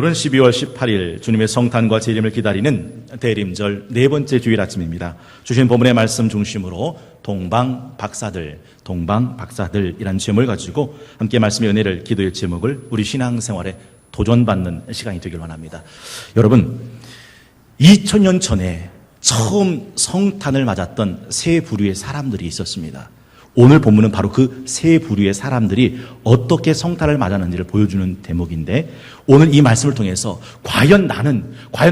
오늘은 12월 18일 주님의 성탄과 재림을 기다리는 대림절 네 번째 주일 아침입니다. 주신 본문의 말씀 중심으로 동방박사들이라는 제목을 가지고 함께 말씀의 은혜를, 기도의 제목을 우리 신앙생활에 도전받는 시간이 되길 원합니다. 여러분, 2000년 전에 처음 성탄을 맞았던 세 부류의 사람들이 있었습니다. 오늘 본문은 바로 그 세 부류의 사람들이 어떻게 성탄을 맞았는지를 보여주는 대목인데, 오늘 이 말씀을 통해서 과연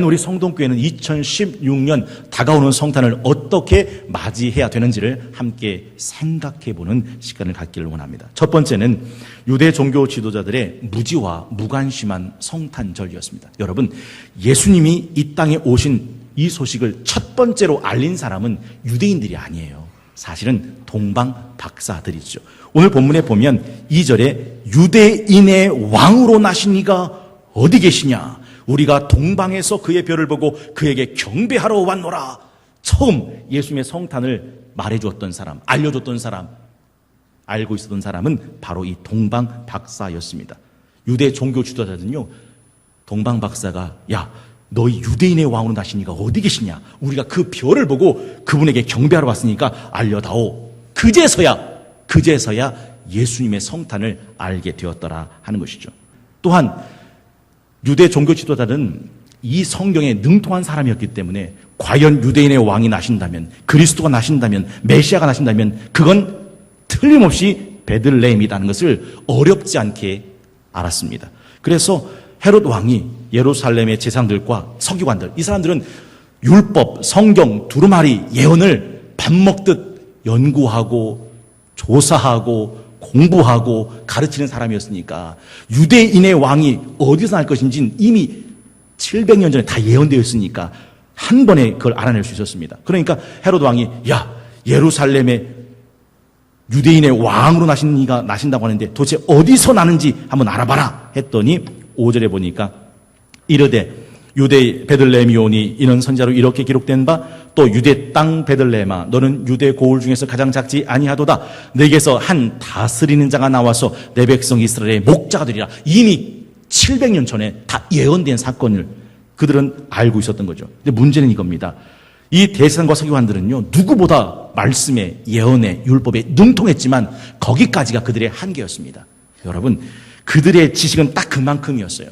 우리 성동교회는 2016년 다가오는 성탄을 어떻게 맞이해야 되는지를 함께 생각해보는 시간을 갖기를 원합니다. 첫 번째는 유대 종교 지도자들의 무지와 무관심한 성탄절이었습니다. 여러분, 예수님이 이 땅에 오신 이 소식을 첫 번째로 알린 사람은 유대인들이 아니에요. 사실은 동방박사들이죠. 오늘 본문에 보면 2절에 유대인의 왕으로 나신 이가 어디 계시냐? 우리가 동방에서 그의 별을 보고 그에게 경배하러 왔노라. 처음 예수님의 성탄을 말해주었던 사람, 알려줬던 사람, 알고 있었던 사람은 바로 이 동방박사였습니다. 유대 종교 지도자들은요, 동방박사가 야, 너희 유대인의 왕으로 나신 이가 어디 계시냐? 우리가 그 별을 보고 그분에게 경배하러 왔으니까 알려다오. 그제서야 예수님의 성탄을 알게 되었더라 하는 것이죠. 또한 유대 종교 지도자들은 이 성경에 능통한 사람이었기 때문에 과연 유대인의 왕이 나신다면, 그리스도가 나신다면, 메시아가 나신다면 그건 틀림없이 베들레헴이라는 것을 어렵지 않게 알았습니다. 그래서 헤롯 왕이 예루살렘의 제사장들과 서기관들, 이 사람들은 율법, 성경, 두루마리, 예언을 밥 먹듯 연구하고 조사하고 공부하고 가르치는 사람이었으니까 유대인의 왕이 어디서 날 것인지는 이미 700년 전에 다 예언되어 있으니까 한 번에 그걸 알아낼 수 있었습니다. 그러니까 헤롯 왕이 야, 예루살렘에 유대인의 왕으로 나신 이가 나신다고 하는데 도대체 어디서 나는지 한번 알아봐라 했더니 5절에 보니까 이르되 유대 베들레헴이오니 이는 선지자로 이렇게 기록된 바 또 유대 땅 베들레헴아 너는 유대 고을 중에서 가장 작지 아니하도다. 내게서 한 다스리는 자가 나와서 내 백성 이스라엘의 목자가 되리라. 이미 700년 전에 다 예언된 사건을 그들은 알고 있었던 거죠. 근데 문제는 이겁니다. 이 대제사장과 서기관들은요, 누구보다 말씀에, 예언에, 율법에 능통했지만 거기까지가 그들의 한계였습니다. 여러분, 그들의 지식은 딱 그만큼이었어요.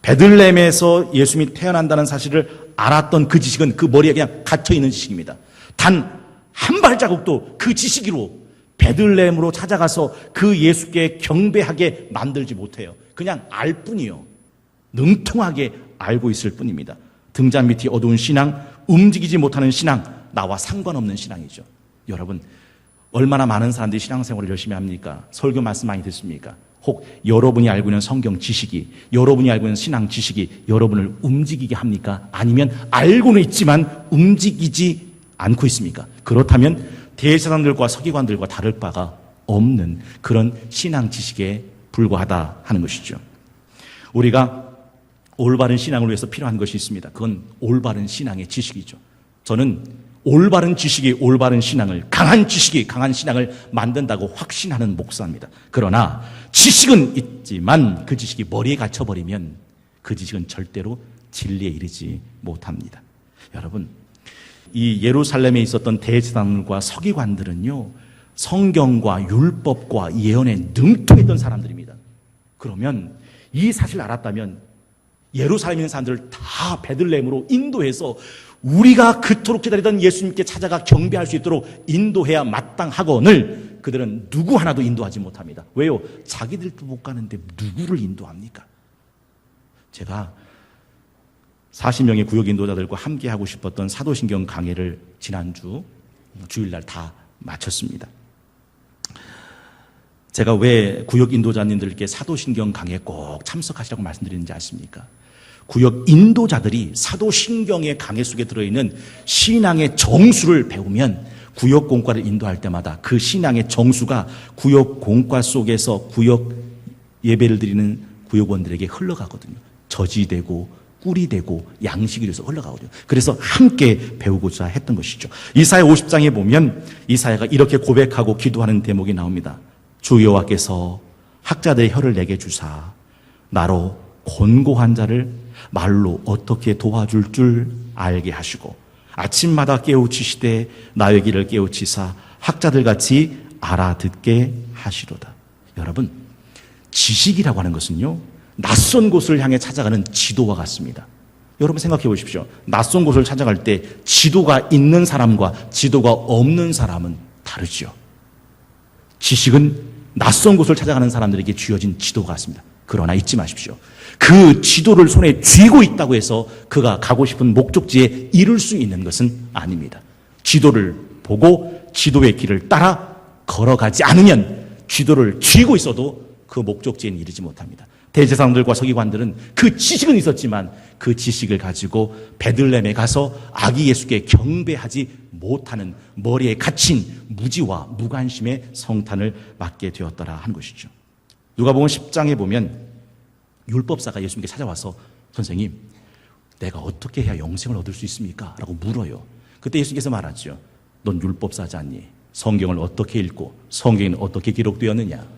베들레헴에서 예수님이 태어난다는 사실을 알았던 그 지식은 그 머리에 그냥 갇혀있는 지식입니다. 단 한 발자국도 그 지식으로 베들레헴으로 찾아가서 그 예수께 경배하게 만들지 못해요. 그냥 알 뿐이요. 능통하게 알고 있을 뿐입니다. 등잔 밑이 어두운 신앙, 움직이지 못하는 신앙, 나와 상관없는 신앙이죠. 여러분, 얼마나 많은 사람들이 신앙생활을 열심히 합니까? 설교 말씀 많이 듣습니까? 혹 여러분이 알고 있는 성경 지식이, 여러분이 알고 있는 신앙 지식이 여러분을 움직이게 합니까? 아니면 알고는 있지만 움직이지 않고 있습니까? 그렇다면 대제사장들과 서기관들과 다를 바가 없는 그런 신앙 지식에 불과하다 하는 것이죠. 우리가 올바른 신앙을 위해서 필요한 것이 있습니다. 그건 올바른 신앙의 지식이죠. 저는 올바른 지식이 올바른 신앙을, 강한 지식이 강한 신앙을 만든다고 확신하는 목사입니다. 그러나 지식은 있지만 그 지식이 머리에 갇혀버리면 그 지식은 절대로 진리에 이르지 못합니다. 여러분, 이 예루살렘에 있었던 대제사장과 서기관들은요, 성경과 율법과 예언에 능통했던 사람들입니다. 그러면 이 사실을 알았다면 예루살렘에 있는 사람들을 다 베들레헴으로 인도해서 우리가 그토록 기다리던 예수님께 찾아가 경배할 수 있도록 인도해야 마땅하거늘 그들은 누구 하나도 인도하지 못합니다. 왜요? 자기들도 못 가는데 누구를 인도합니까? 제가 40명의 구역 인도자들과 함께 하고 싶었던 사도신경 강해를 지난주 주일날 다 마쳤습니다. 제가 왜 구역 인도자님들께 사도신경 강해에 꼭 참석하시라고 말씀드리는지 아십니까? 구역 인도자들이 사도신경의 강해 속에 들어있는 신앙의 정수를 배우면 구역 공과를 인도할 때마다 그 신앙의 정수가 구역 공과 속에서 구역 예배를 드리는 구역원들에게 흘러가거든요. 젖이 되고 꿀이 되고 양식이 돼서 흘러가거든요. 그래서 함께 배우고자 했던 것이죠. 이사야 50장에 보면 이사야가 이렇게 고백하고 기도하는 대목이 나옵니다. 주 여호와께서 학자들의 혀를 내게 주사 나로 곤고한 자를 말로 어떻게 도와줄 줄 알게 하시고 아침마다 깨우치시되 나의 길을 깨우치사 학자들같이 알아듣게 하시로다. 여러분, 지식이라고 하는 것은요, 낯선 곳을 향해 찾아가는 지도와 같습니다. 여러분 생각해 보십시오. 낯선 곳을 찾아갈 때 지도가 있는 사람과 지도가 없는 사람은 다르죠. 지식은 낯선 곳을 찾아가는 사람들에게 쥐어진 지도가 같습니다. 그러나 잊지 마십시오. 그 지도를 손에 쥐고 있다고 해서 그가 가고 싶은 목적지에 이룰 수 있는 것은 아닙니다. 지도를 보고 지도의 길을 따라 걸어가지 않으면 지도를 쥐고 있어도 그 목적지에는 이르지 못합니다. 대제사장들과 서기관들은 그 지식은 있었지만 그 지식을 가지고 베들레헴에 가서 아기 예수께 경배하지 못하는 머리에 갇힌 무지와 무관심의 성탄을 맞게 되었더라 하는 것이죠. 누가복음 10장에 보면 율법사가 예수님께 찾아와서 선생님, 내가 어떻게 해야 영생을 얻을 수 있습니까? 라고 물어요. 그때 예수님께서 말하죠. 넌 율법사지 않니? 성경을 어떻게 읽고 성경에는 어떻게 기록되었느냐?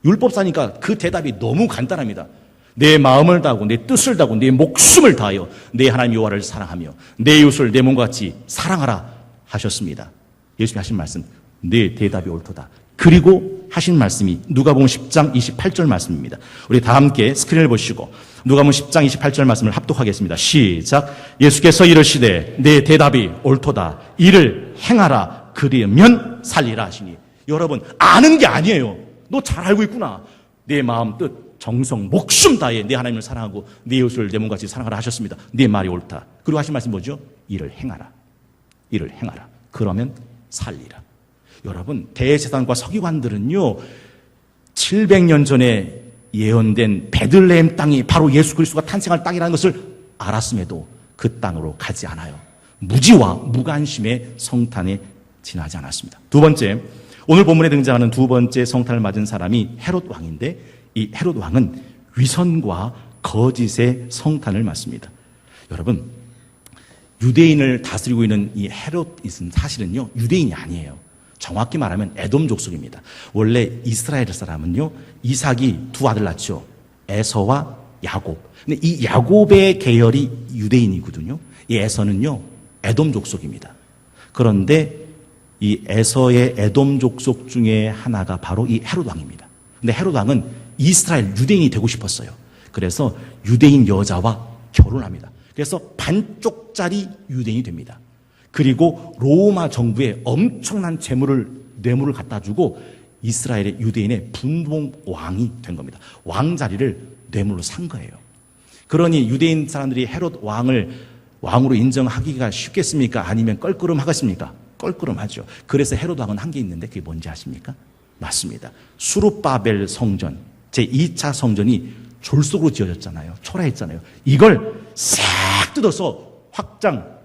율법사니까 그 대답이 너무 간단합니다. 내 마음을 다하고 내 뜻을 다하고 내 목숨을 다하여 내 하나님 여호와를 사랑하며 내 이웃을 내 몸과 같이 사랑하라 하셨습니다. 예수님이 하신 말씀, 내 대답이 옳도다. 그리고 하신 말씀이 누가복음 10장 28절 말씀입니다. 우리 다 함께 스크린을 보시고 누가복음 10장 28절 말씀을 합독하겠습니다. 시작. 예수께서 이르시되 내 대답이 옳도다. 이를 행하라. 그리면 살리라 하시니. 여러분, 아는 게 아니에요. 너 잘 알고 있구나. 내 마음, 뜻, 정성, 목숨 다해 내 하나님을 사랑하고 내 이웃을 내 몸같이 사랑하라 하셨습니다. 네 말이 옳다. 그리고 하신 말씀 뭐죠? 이를 행하라. 이를 행하라. 그러면 살리라. 여러분, 대제사장과 서기관들은요, 700년 전에 예언된 베들레헴 땅이 바로 예수 그리스도가 탄생할 땅이라는 것을 알았음에도 그 땅으로 가지 않아요. 무지와 무관심의 성탄에 지나지 않았습니다. 두 번째, 오늘 본문에 등장하는 두 번째 성탄을 맞은 사람이 헤롯 왕인데, 이 헤롯 왕은 위선과 거짓의 성탄을 맞습니다. 여러분, 유대인을 다스리고 있는 이 헤롯은 사실은요, 유대인이 아니에요. 정확히 말하면 에돔 족속입니다. 원래 이스라엘 사람은요, 이삭이 두 아들 낳죠. 에서와 야곱. 근데 이 야곱의 계열이 유대인이거든요. 이 에서는요, 에돔 족속입니다. 그런데 이 에서의 에돔 족속 중에 하나가 바로 이 헤롯 왕입니다. 근데 헤롯 왕은 이스라엘 유대인이 되고 싶었어요. 그래서 유대인 여자와 결혼합니다. 그래서 반쪽짜리 유대인이 됩니다. 그리고 로마 정부에 엄청난 뇌물을 갖다 주고 이스라엘의 유대인의 분봉 왕이 된 겁니다. 왕 자리를 뇌물로 산 거예요. 그러니 유대인 사람들이 헤롯 왕을 왕으로 인정하기가 쉽겠습니까? 아니면 껄끄름하겠습니까? 껄끄름하죠. 그래서 헤롯 왕은 한 게 있는데 그게 뭔지 아십니까? 맞습니다. 수룹바벨 성전, 제2차 성전이 졸속으로 지어졌잖아요. 초라했잖아요. 이걸 싹 뜯어서 확장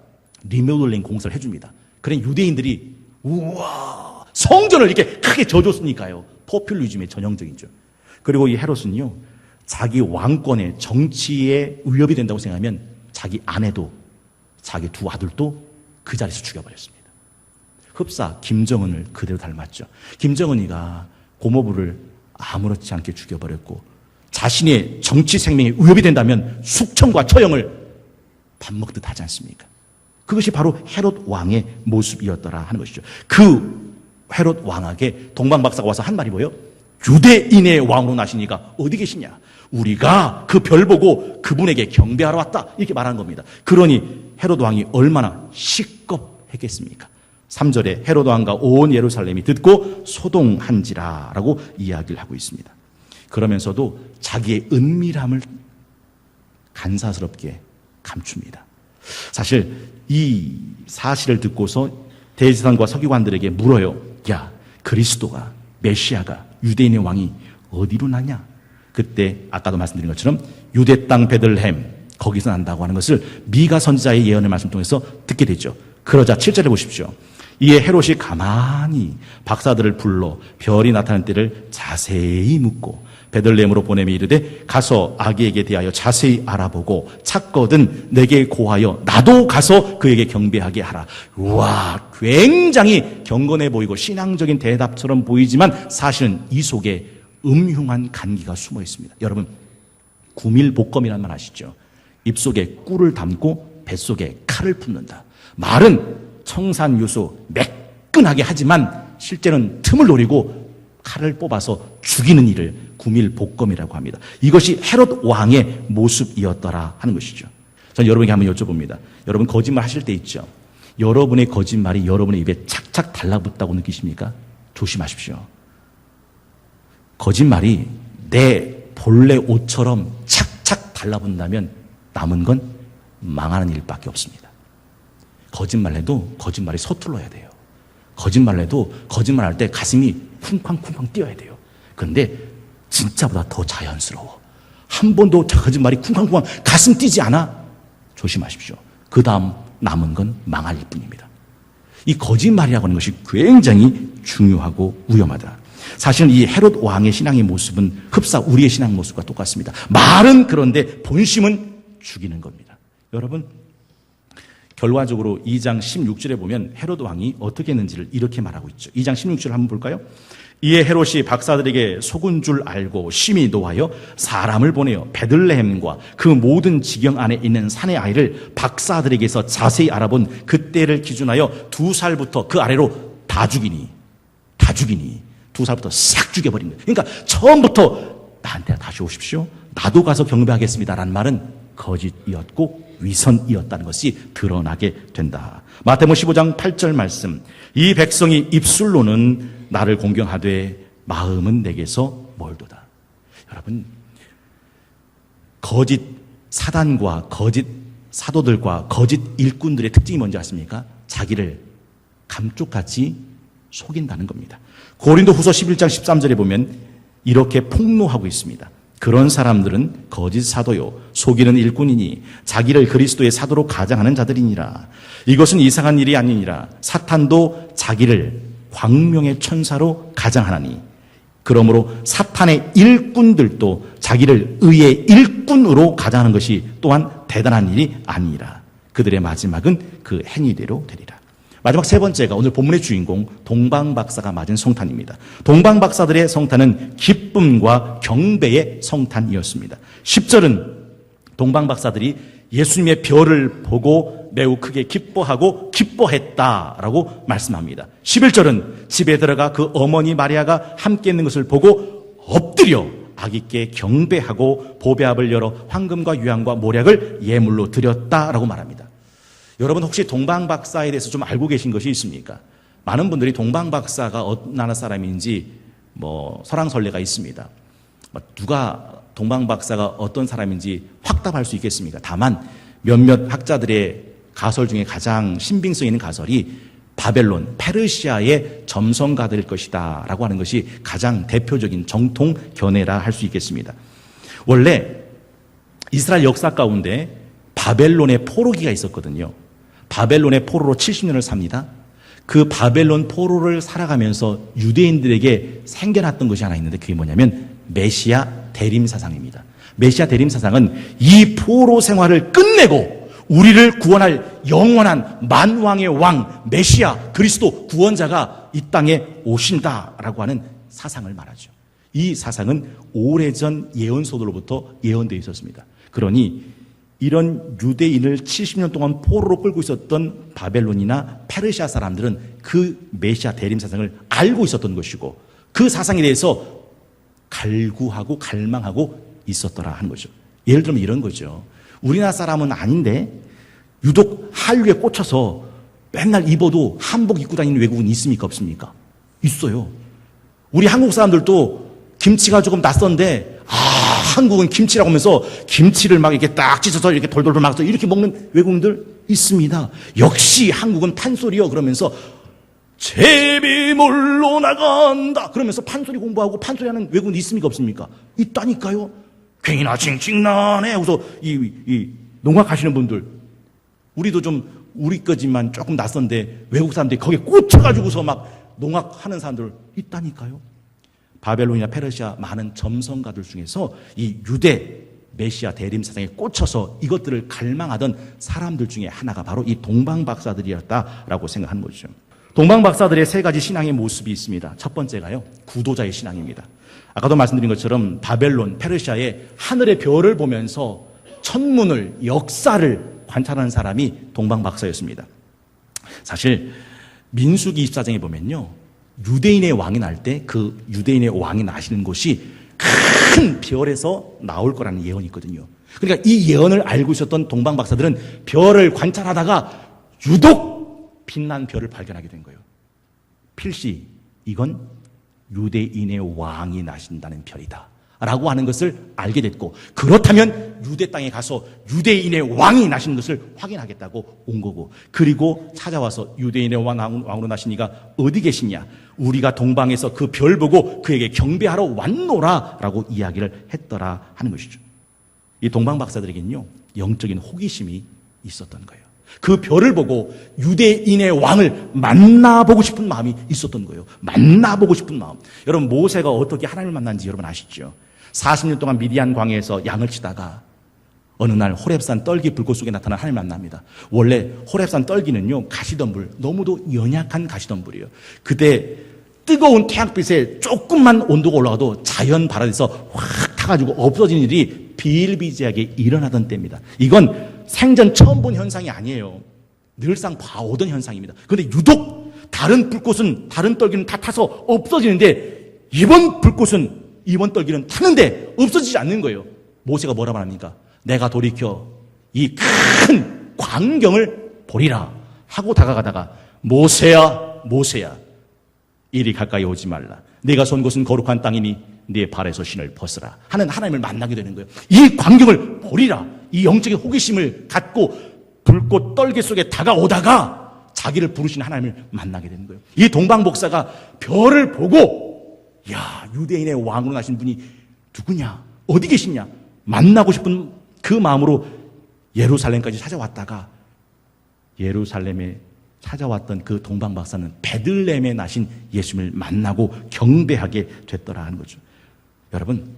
리모델링 공사를 해줍니다. 그래 유대인들이 우와 성전을 이렇게 크게 져줬으니까요. 포퓰리즘의 전형적이죠. 그리고 이 헤롯은요, 자기 왕권의 정치에 위협이 된다고 생각하면 자기 아내도 자기 두 아들도 그 자리에서 죽여버렸습니다. 흡사 김정은을 그대로 닮았죠. 김정은이가 고모부를 아무렇지 않게 죽여버렸고 자신의 정치 생명에 위협이 된다면 숙청과 처형을 밥 먹듯 하지 않습니까? 그것이 바로 헤롯 왕의 모습이었더라 하는 것이죠. 그 헤롯 왕에게 동방박사가 와서 한 말이 뭐예요? 유대인의 왕으로 나시니까 어디 계시냐? 우리가 그 별 보고 그분에게 경배하러 왔다. 이렇게 말하는 겁니다. 그러니 헤롯 왕이 얼마나 시겁했겠습니까? 3절에 헤롯 왕과 온 예루살렘이 듣고 소동한지라 라고 이야기를 하고 있습니다. 그러면서도 자기의 은밀함을 간사스럽게 감춥니다. 사실 이 사실을 듣고서 대제사장과 서기관들에게 물어요. 야, 그리스도가 메시아가 유대인의 왕이 어디로 나냐? 그때 아까도 말씀드린 것처럼 유대 땅 베들레헴 거기서 난다고 하는 것을 미가 선지자의 예언의 말씀 통해서 듣게 되죠. 그러자 7절에 보십시오. 이에 헤롯이 가만히 박사들을 불러 별이 나타난 때를 자세히 묻고 베들레헴으로 보내며 이르되 가서 아기에게 대하여 자세히 알아보고 찾거든 내게 고하여 나도 가서 그에게 경배하게 하라. 우와, 굉장히 경건해 보이고 신앙적인 대답처럼 보이지만 사실은 이 속에 음흉한 간기가 숨어 있습니다. 여러분, 구밀복검이라는 말 아시죠? 입속에 꿀을 담고 뱃속에 칼을 품는다. 말은 청산유수 매끈하게 하지만 실제는 틈을 노리고 칼을 뽑아서 죽이는 일을 구밀복검이라고 합니다. 이것이 헤롯 왕의 모습이었더라 하는 것이죠. 저는 여러분에게 한번 여쭤봅니다. 여러분 거짓말 하실 때 있죠? 여러분의 거짓말이 여러분의 입에 착착 달라붙다고 느끼십니까? 조심하십시오. 거짓말이 내 본래 옷처럼 착착 달라붙는다면 남은 건 망하는 일밖에 없습니다. 거짓말해도 거짓말이 서툴러야 돼요. 거짓말해도 거짓말할 때 가슴이 쿵쾅쿵쾅 뛰어야 돼요. 그런데 진짜보다 더 자연스러워. 한 번도 거짓말이 쿵쾅쿵쾅 가슴 뛰지 않아? 조심하십시오. 그 다음 남은 건 망할 뿐입니다. 이 거짓말이라고 하는 것이 굉장히 중요하고 위험하다. 사실은 이 헤롯 왕의 신앙의 모습은 흡사 우리의 신앙 모습과 똑같습니다. 말은 그런데 본심은 죽이는 겁니다. 여러분, 결과적으로 2장 16절에 보면 헤롯 왕이 어떻게 했는지를 이렇게 말하고 있죠. 2장 16절 한번 볼까요? 이에 헤롯이 박사들에게 속은 줄 알고 심히 노하여 사람을 보내어 베들레헴과 그 모든 지경 안에 있는 사내 아이를 박사들에게서 자세히 알아본 그때를 기준하여 2살부터 그 아래로 다 죽이니 2살부터 싹 죽여버린 거예요. 그러니까 처음부터 나한테 다시 오십시오. 나도 가서 경배하겠습니다라는 말은 거짓이었고 위선이었다는 것이 드러나게 된다. 마태복음 15장 8절 말씀. 이 백성이 입술로는 나를 공경하되 마음은 내게서 멀도다. 여러분, 거짓 사단과 거짓 사도들과 거짓 일꾼들의 특징이 뭔지 아십니까? 자기를 감쪽같이 속인다는 겁니다. 고린도후서 11장 13절에 보면 이렇게 폭로하고 있습니다. 그런 사람들은 거짓 사도요 속이는 일꾼이니 자기를 그리스도의 사도로 가장하는 자들이니라. 이것은 이상한 일이 아니니라. 사탄도 자기를 광명의 천사로 가장하나니 그러므로 사탄의 일꾼들도 자기를 의의 일꾼으로 가장하는 것이 또한 대단한 일이 아니라 그들의 마지막은 그 행위대로 되리라. 마지막 세 번째가 오늘 본문의 주인공 동방박사가 맞은 성탄입니다. 동방박사들의 성탄은 기쁨과 경배의 성탄이었습니다. 10절은 동방박사들이 예수님의 별을 보고 매우 크게 기뻐하고 기뻐했다라고 말씀합니다. 11절은 집에 들어가 그 어머니 마리아가 함께 있는 것을 보고 엎드려 아기께 경배하고 보배압을 열어 황금과 유향과 모략을 예물로 드렸다라고 말합니다. 여러분 혹시 동방박사에 대해서 좀 알고 계신 것이 있습니까? 많은 분들이 동방박사가 어느 나라 사람인지 설왕설래가 있습니다. 누가 동방박사가 어떤 사람인지 확답할 수 있겠습니까? 다만 몇몇 학자들의 가설 중에 가장 신빙성 있는 가설이 바벨론, 페르시아의 점성가들일 것이다 라고 하는 것이 가장 대표적인 정통 견해라 할 수 있겠습니다. 원래 이스라엘 역사 가운데 바벨론의 포로기가 있었거든요. 바벨론의 포로로 70년을 삽니다. 그 바벨론 포로를 살아가면서 유대인들에게 생겨났던 것이 하나 있는데 그게 뭐냐면 메시아 대림사상입니다. 메시아 대림사상은 이 포로 생활을 끝내고 우리를 구원할 영원한 만왕의 왕 메시아 그리스도 구원자가 이 땅에 오신다라고 하는 사상을 말하죠. 이 사상은 오래전 예언서들로부터 예언되어 있었습니다. 그러니 이런 유대인을 70년 동안 포로로 끌고 있었던 바벨론이나 페르시아 사람들은 그 메시아 대림 사상을 알고 있었던 것이고 그 사상에 대해서 갈구하고 갈망하고 있었더라 하는 거죠. 예를 들면 이런 거죠. 우리나라 사람은 아닌데 유독 한류에 꽂혀서 맨날 입어도 한복 입고 다니는 외국인 있습니까? 없습니까? 있어요. 우리 한국 사람들도 김치가 조금 낯선데 한국은 김치라고 하면서 김치를 막 이렇게 딱 찢어서 이렇게 돌돌돌 말아서 이렇게 먹는 외국인들 있습니다. 역시 한국은 판소리요 그러면서 제비몰로 나간다 그러면서 판소리 공부하고 판소리하는 외국인 있습니까? 없습니까? 있다니까요. 괜히나 징징나네 하고서 이 농악하시는 분들 우리도 좀 우리 거지만 조금 낯선데 외국 사람들이 거기에 꽂혀가지고서 막 농악하는 사람들 있다니까요. 바벨론이나 페르시아 많은 점성가들 중에서 이 유대 메시아 대림 사상에 꽂혀서 이것들을 갈망하던 사람들 중에 하나가 바로 이 동방박사들이었다라고 생각하는 거죠. 동방 박사들의 세 가지 신앙의 모습이 있습니다. 첫 번째가요, 구도자의 신앙입니다. 아까도 말씀드린 것처럼 바벨론, 페르시아의 하늘의 별을 보면서 천문을, 역사를 관찰하는 사람이 동방 박사였습니다. 사실 민수기 24장에 보면요, 유대인의 왕이 날 때 그 유대인의 왕이 나시는 곳이 큰 별에서 나올 거라는 예언이 있거든요. 그러니까 이 예언을 알고 있었던 동방 박사들은 별을 관찰하다가 유독 빛난 별을 발견하게 된 거예요. 필시 이건 유대인의 왕이 나신다는 별이다 라고 하는 것을 알게 됐고, 그렇다면 유대 땅에 가서 유대인의 왕이 나시는 것을 확인하겠다고 온 거고, 그리고 찾아와서 유대인의 왕으로 나시니가 어디 계시냐, 우리가 동방에서 그 별 보고 그에게 경배하러 왔노라 라고 이야기를 했더라 하는 것이죠. 이 동방 박사들에게는요, 영적인 호기심이 있었던 거예요. 그 별을 보고 유대인의 왕을 만나보고 싶은 마음이 있었던 거예요. 만나보고 싶은 마음. 여러분, 모세가 어떻게 하나님을 만난지 여러분 아시죠? 40년 동안 미디안 광야에서 양을 치다가 어느 날 호렙산 떨기 불꽃 속에 나타난 하나님을 만납니다. 원래 호렙산 떨기는요, 가시덤불, 너무도 연약한 가시덤불이에요. 그때 뜨거운 태양빛에 조금만 온도가 올라가도 자연 발화돼서 확 타가지고 없어지는 일이 비일비재하게 일어나던 때입니다. 이건 생전 처음 본 현상이 아니에요. 늘상 봐오던 현상입니다. 그런데 유독 다른 불꽃은, 다른 떨기는 다 타서 없어지는데 이번 불꽃은, 이번 떨기는 타는데 없어지지 않는 거예요. 모세가 뭐라 말합니까? 내가 돌이켜 이 큰 광경을 보리라 하고 다가가다가, 모세야, 모세야, 이리 가까이 오지 말라. 네가 선 곳은 거룩한 땅이니 네 발에서 신을 벗으라 하는 하나님을 만나게 되는 거예요. 이 광경을 보리라. 이 영적인 호기심을 갖고 불꽃 떨기 속에 다가오다가 자기를 부르신 하나님을 만나게 되는 거예요. 이 동방 목사가 별을 보고, 야, 유대인의 왕으로 나신 분이 누구냐, 어디 계시냐, 만나고 싶은 그 마음으로 예루살렘까지 찾아왔다가, 예루살렘에 찾아왔던 그 동방 박사는 베들레헴에 나신 예수님을 만나고 경배하게 됐더라 하는 거죠. 여러분,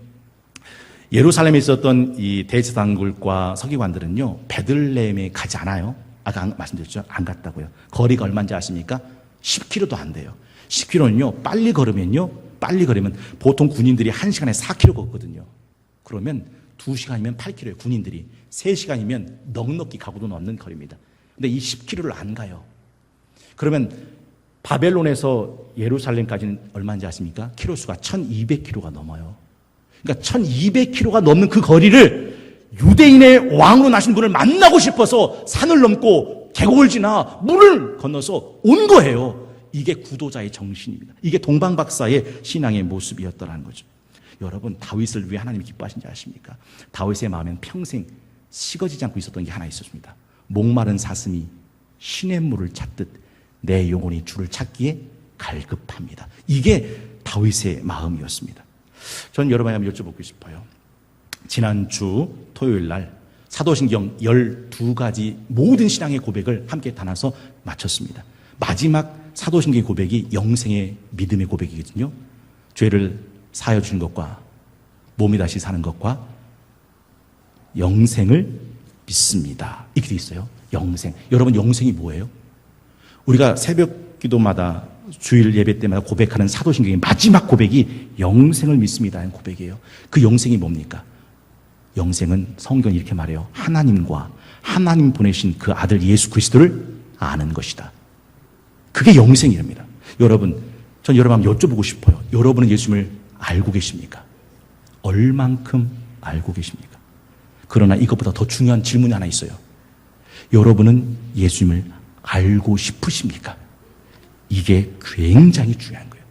예루살렘에 있었던 이 대제사장들과 서기관들은요, 베들레헴에 가지 않아요. 아까 말씀드렸죠? 안 갔다고요. 거리가 얼마인지 아십니까? 10km도 안 돼요. 10km는요, 빨리 걸으면 보통 군인들이 1시간에 4km 걷거든요. 그러면 2시간이면 8km예요. 군인들이 3시간이면 넉넉히 가고도 넘는 거리입니다. 근데 이 10km를 안 가요. 그러면 바벨론에서 예루살렘까지는 얼마인지 아십니까? 키로수가 1200km가 넘어요. 그러니까 1200km가 넘는 그 거리를 유대인의 왕으로 나신 분을 만나고 싶어서 산을 넘고 계곡을 지나 물을 건너서 온 거예요. 이게 구도자의 정신입니다. 이게 동방 박사의 신앙의 모습이었더라는 거죠. 여러분, 다윗을 위해 하나님이 기뻐하신지 아십니까? 다윗의 마음엔 평생 식어지지 않고 있었던 게 하나 있었습니다. 목마른 사슴이 시냇물을 찾듯 내 영혼이 주를 찾기에 갈급합니다. 이게 다윗의 마음이었습니다. 전 여러분에게 여쭤보고 싶어요. 지난주 토요일 날 사도신경 12가지 모든 신앙의 고백을 함께 나눠서 마쳤습니다. 마지막 사도신경의 고백이 영생의 믿음의 고백이거든요. 죄를 사하여 주는 것과 몸이 다시 사는 것과 영생을 믿습니다. 이렇게 돼 있어요. 영생. 여러분, 영생이 뭐예요? 우리가 새벽 기도마다 주일 예배 때마다 고백하는 사도신경의 마지막 고백이 영생을 믿습니다 하는 고백이에요. 그 영생이 뭡니까? 영생은 성경이 이렇게 말해요. 하나님과 하나님 보내신 그 아들 예수 그리스도를 아는 것이다. 그게 영생이랍니다. 여러분, 전 여러분 한번 여쭤보고 싶어요. 여러분은 예수님을 알고 계십니까? 얼만큼 알고 계십니까? 그러나 이것보다 더 중요한 질문이 하나 있어요. 여러분은 예수님을 알고 싶으십니까? 이게 굉장히 중요한 거예요.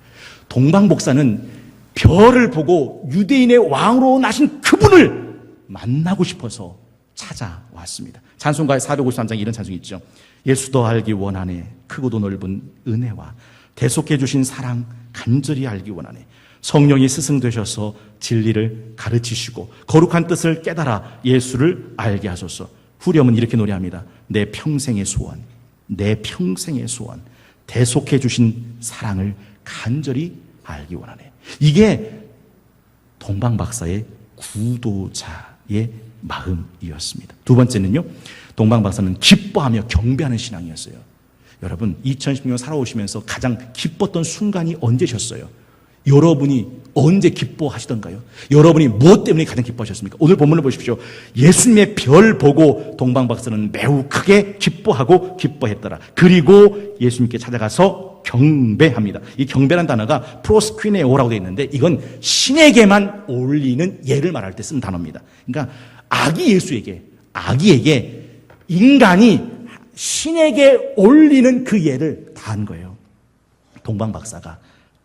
동방 목사는 별을 보고 유대인의 왕으로 나신 그분을 만나고 싶어서 찾아왔습니다. 찬송가의 453장 이런 찬송이 있죠. 예수 더 알기 원하네. 크고도 넓은 은혜와 대속해 주신 사랑 간절히 알기 원하네. 성령이 스승되셔서 진리를 가르치시고 거룩한 뜻을 깨달아 예수를 알게 하소서. 후렴은 이렇게 노래합니다. 내 평생의 소원, 내 평생의 소원, 대속해 주신 사랑을 간절히 알기 원하네. 이게 동방 박사의 구도자의 마음이었습니다. 두 번째는요, 동방 박사는 기뻐하며 경배하는 신앙이었어요. 여러분 2016년 살아오시면서 가장 기뻤던 순간이 언제셨어요? 여러분이 언제 기뻐하시던가요? 여러분이 무엇 때문에 가장 기뻐하셨습니까? 오늘 본문을 보십시오. 예수님의 별 보고 동방박사는 매우 크게 기뻐하고 기뻐했더라. 그리고 예수님께 찾아가서 경배합니다. 이 경배란 단어가 프로스퀴네오라고 되어 있는데 이건 신에게만 올리는 예를 말할 때 쓴 단어입니다. 그러니까 아기에게 인간이 신에게 올리는 그 예를 다한 거예요. 동방박사가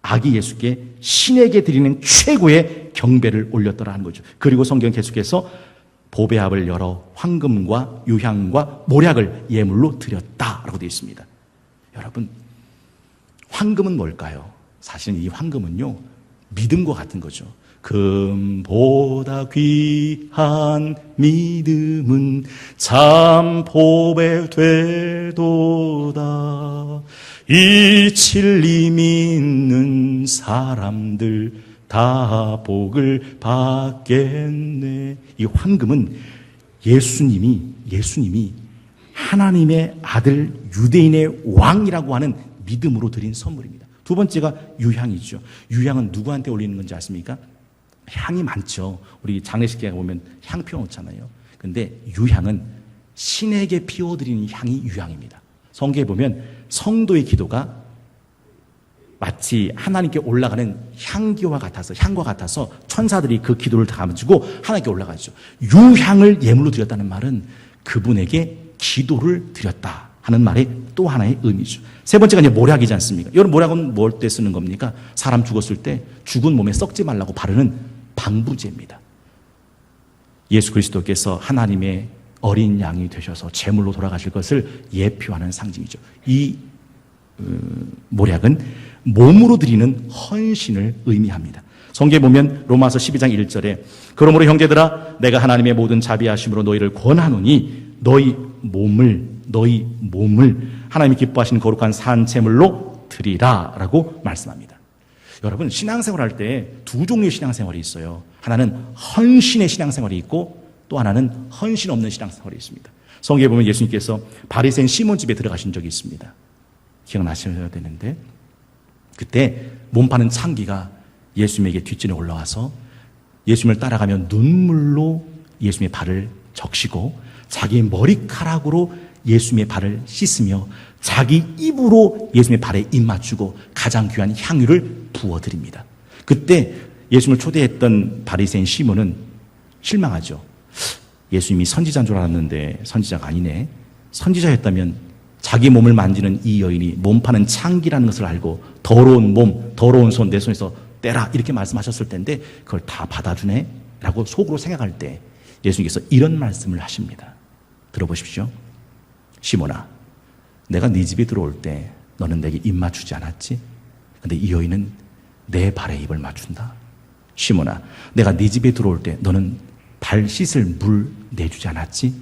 아기 예수께 신에게 드리는 최고의 경배를 올렸더라 하는 거죠. 그리고 성경 계속해서 보배합을 열어 황금과 유향과 모략을 예물로 드렸다라고 되어 있습니다. 여러분, 황금은 뭘까요? 사실은 이 황금은요, 믿음과 같은 거죠. 금보다 귀한 믿음은 참 보배 되도다. 이 진리 믿는 사람들 다 복을 받겠네. 이 황금은 예수님이 하나님의 아들 유대인의 왕이라고 하는 믿음으로 드린 선물입니다. 두 번째가 유향이죠. 유향은 누구한테 올리는 건지 아십니까? 향이 많죠. 우리 장례식에 보면 향 피워놓잖아요. 근데 유향은 신에게 피워드리는 향이 유향입니다. 성경에 보면 성도의 기도가 마치 하나님께 올라가는 향과 같아서 천사들이 그 기도를 다 가지고 하나님께 올라가죠. 유향을 예물로 드렸다는 말은 그분에게 기도를 드렸다 하는 말의 또 하나의 의미죠. 세 번째가 이제 모략이지 않습니까? 여러분, 모략은 뭘 때 쓰는 겁니까? 사람 죽었을 때 죽은 몸에 썩지 말라고 바르는 방부제입니다. 예수 그리스도께서 하나님의 어린 양이 되셔서 제물로 돌아가실 것을 예표하는 상징이죠. 이 모략은 몸으로 드리는 헌신을 의미합니다. 성경에 보면 로마서 12장 1절에 그러므로 형제들아 내가 하나님의 모든 자비하심으로 너희를 권하노니 너희 몸을 하나님이 기뻐하시는 거룩한 산제물로 드리라 라고 말씀합니다. 여러분, 신앙생활 할 때 두 종류의 신앙생활이 있어요. 하나는 헌신의 신앙생활이 있고 또 하나는 헌신 없는 신앙생활이 있습니다. 성경에 보면 예수님께서 바리새인 시몬 집에 들어가신 적이 있습니다. 기억나셔야 되는데 그때 몸 파는 창기가 예수님에게 뒷전에 올라와서 예수님을 따라가며 눈물로 예수님의 발을 적시고 자기 머리카락으로 예수님의 발을 씻으며 자기 입으로 예수님의 발에 입 맞추고 가장 귀한 향유를 부어드립니다. 그때 예수님을 초대했던 바리새인 시몬은 실망하죠. 예수님이 선지자인 줄 알았는데 선지자가 아니네. 선지자였다면 자기 몸을 만지는 이 여인이 몸 파는 창기라는 것을 알고 더러운 몸, 더러운 손 내 손에서 떼라 이렇게 말씀하셨을 텐데 그걸 다 받아주네 라고 속으로 생각할 때 예수님께서 이런 말씀을 하십니다. 들어보십시오. 시몬아, 내가 네 집에 들어올 때 너는 내게 입 맞추지 않았지? 근데 이 여인은 내 발에 입을 맞춘다. 시몬아, 내가 네 집에 들어올 때 너는 발 씻을 물 내주지 않았지?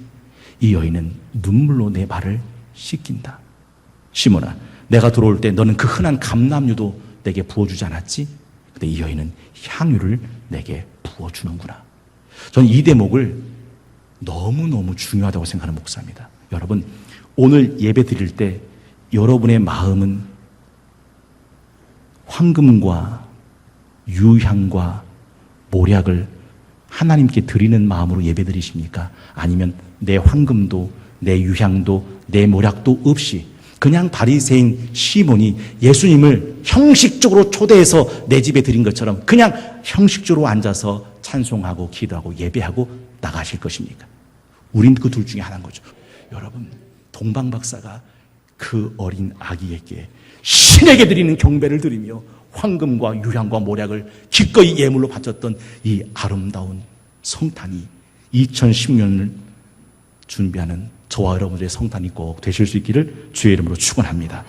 이 여인은 눈물로 내 발을 씻긴다. 시몬아, 내가 들어올 때 너는 그 흔한 감람유도 내게 부어주지 않았지? 근데 이 여인은 향유를 내게 부어주는구나. 저는 이 대목을 너무너무 중요하다고 생각하는 목사입니다. 여러분, 오늘 예배 드릴 때 여러분의 마음은 황금과 유향과 모략을 하나님께 드리는 마음으로 예배 드리십니까? 아니면 내 황금도 내 유향도 내 모략도 없이 그냥 바리새인 시몬이 예수님을 형식적으로 초대해서 내 집에 드린 것처럼 그냥 형식적으로 앉아서 찬송하고 기도하고 예배하고 나가실 것입니까? 우린 그 둘 중에 하나인 거죠. 여러분, 동방박사가 그 어린 아기에게 신에게 드리는 경배를 드리며 황금과 유향과 모략을 기꺼이 예물로 바쳤던 이 아름다운 성탄이 2016년을 준비하는 저와 여러분들의 성탄이 꼭 되실 수 있기를 주의 이름으로 축원합니다.